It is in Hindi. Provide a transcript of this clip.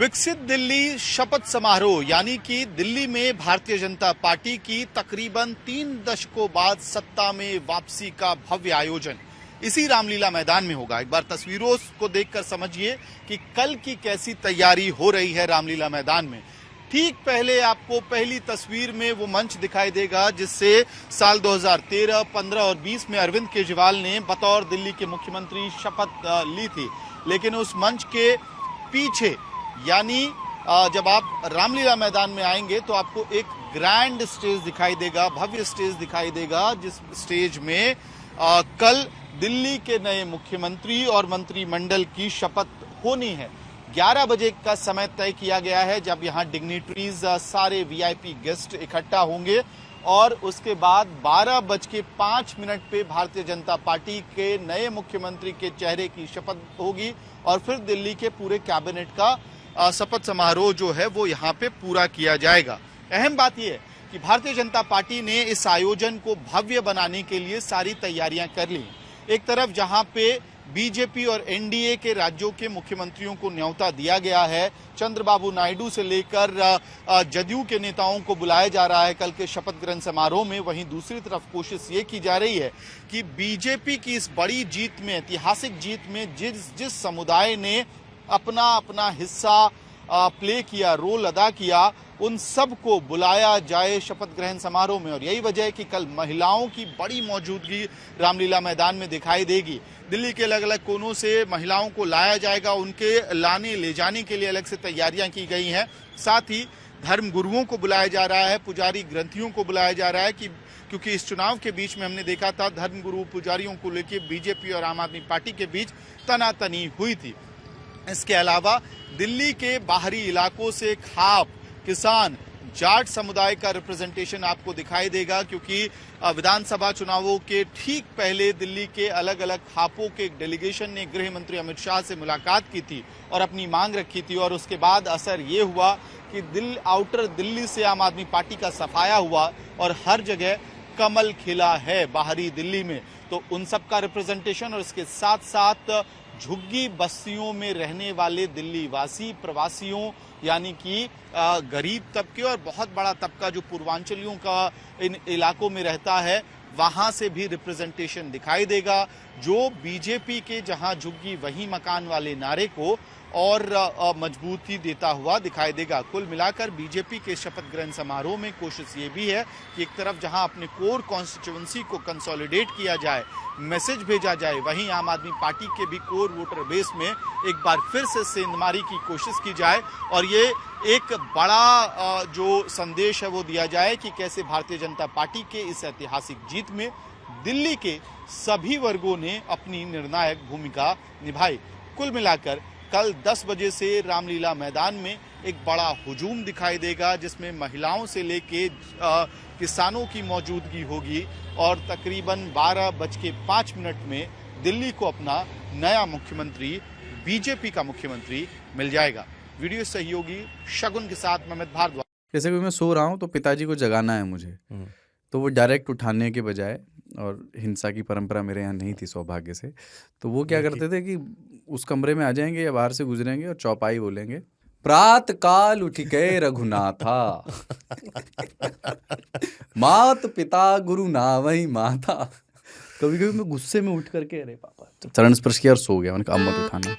विकसित दिल्ली शपथ समारोह यानी कि दिल्ली में भारतीय जनता पार्टी की तकरीबन 3 दशकों बाद सत्ता में वापसी का भव्य आयोजन इसी रामलीला मैदान में होगा। एक बार तस्वीरों को देखकर समझिए कि कल की कैसी तैयारी हो रही है रामलीला मैदान में। ठीक पहले आपको पहली तस्वीर में वो मंच दिखाई देगा जिससे साल 2013, 15 और 20 में अरविंद केजरीवाल ने बतौर दिल्ली के मुख्यमंत्री शपथ ली थी। लेकिन उस मंच के पीछे यानी जब आप रामलीला मैदान में आएंगे तो आपको एक ग्रैंड स्टेज दिखाई देगा, भव्य स्टेज दिखाई देगा, जिस स्टेज में कल दिल्ली के नए मुख्यमंत्री और मंत्रिमंडल की शपथ होनी है। 11 बजे का समय तय किया गया है जब यहां डिग्निटरीज सारे वीआईपी गेस्ट इकट्ठा होंगे और उसके बाद 12:05 पे भारतीय जनता पार्टी के नए मुख्यमंत्री के चेहरे की शपथ होगी और फिर दिल्ली के पूरे कैबिनेट का शपथ समारोह जो है वो यहाँ पे पूरा किया जाएगा। अहम बात यह है कि भारतीय जनता पार्टी ने इस आयोजन को भव्य बनाने के लिए सारी तैयारियां कर ली। एक तरफ जहां पे बीजेपी और एनडीए के राज्यों के मुख्यमंत्रियों को न्योता दिया गया है, चंद्रबाबू नायडू से लेकर जदयू के नेताओं को बुलाया जा रहा है कल के शपथ ग्रहण समारोह में। वहीं दूसरी तरफ कोशिश ये की जा रही है कि बीजेपी की इस बड़ी जीत में, ऐतिहासिक जीत में जिस समुदाय ने अपना अपना हिस्सा प्ले किया, रोल अदा किया, उन सबको बुलाया जाए शपथ ग्रहण समारोह में। और यही वजह है कि कल महिलाओं की बड़ी मौजूदगी रामलीला मैदान में दिखाई देगी। दिल्ली के अलग अलग कोनों से महिलाओं को लाया जाएगा, उनके लाने ले जाने के लिए अलग से तैयारियां की गई हैं। साथ ही धर्म गुरुओं को बुलाया जा रहा है, पुजारी ग्रंथियों को बुलाया जा रहा है क्योंकि इस चुनाव के बीच में हमने देखा था धर्म गुरु पुजारियों को लेकर बीजेपी और आम आदमी पार्टी के बीच तनातनी हुई थी। इसके अलावा दिल्ली के बाहरी इलाकों से खाप, किसान, जाट समुदाय का रिप्रेजेंटेशन आपको दिखाई देगा क्योंकि विधानसभा चुनावों के ठीक पहले दिल्ली के अलग अलग खापों के एक डेलीगेशन ने गृह मंत्री अमित शाह से मुलाकात की थी और अपनी मांग रखी थी। और उसके बाद असर ये हुआ कि आउटर दिल्ली से आम आदमी पार्टी का सफाया हुआ और हर जगह कमल खिला है बाहरी दिल्ली में। तो उन सब का रिप्रेजेंटेशन और इसके साथ साथ झुग्गी बस्तियों में रहने वाले दिल्ली वासी, प्रवासियों यानी कि गरीब तबके और बहुत बड़ा तबका जो पूर्वांचलियों का इन इलाकों में रहता है, वहां से भी रिप्रेजेंटेशन दिखाई देगा जो बीजेपी के जहां झुग्गी वहीं मकान वाले नारे को और मजबूती देता हुआ दिखाई देगा। कुल मिलाकर बीजेपी के शपथ ग्रहण समारोह में कोशिश ये भी है कि एक तरफ जहां अपने कोर कॉन्स्टिट्यूएंसी को कंसोलिडेट किया जाए, मैसेज भेजा जाए, वहीं आम आदमी पार्टी के भी कोर वोटर बेस में एक बार फिर से सेंधमारी की कोशिश की जाए और ये एक बड़ा जो संदेश है वो दिया जाए कि कैसे भारतीय जनता पार्टी के इस ऐतिहासिक जीत में दिल्ली के सभी वर्गों ने अपनी निर्णायक भूमिका निभाई। कुल मिलाकर कल 10 बजे से रामलीला मैदान में एक बड़ा हुजूम दिखाई देगा जिसमें महिलाओं से लेके किसानों की मौजूदगी होगी और तकरीबन 12:05 में दिल्ली को अपना नया मुख्यमंत्री, बीजेपी का मुख्यमंत्री मिल जाएगा। वीडियो सहयोगी शगुन के साथ मोहम्मद भारद्वाज। जैसे कि मैं सो रहा हूँ तो पिताजी को जगाना है मुझे, तो वो डायरेक्ट उठाने के बजाय, और हिंसा की परंपरा मेरे यहाँ नहीं थी सौभाग्य से, तो वो क्या करते थे कि उस कमरे में आ जाएंगे या बाहर से गुजरेंगे और चौपाई बोलेंगे, प्रात काल उठ के रघुनाथा मात पिता गुरु नावई माता। कभी कभी मैं गुस्से में उठ करके अरे पापा, तो चरण स्पर्श किया और सो गया। मैंने कहा अब मत उठाना।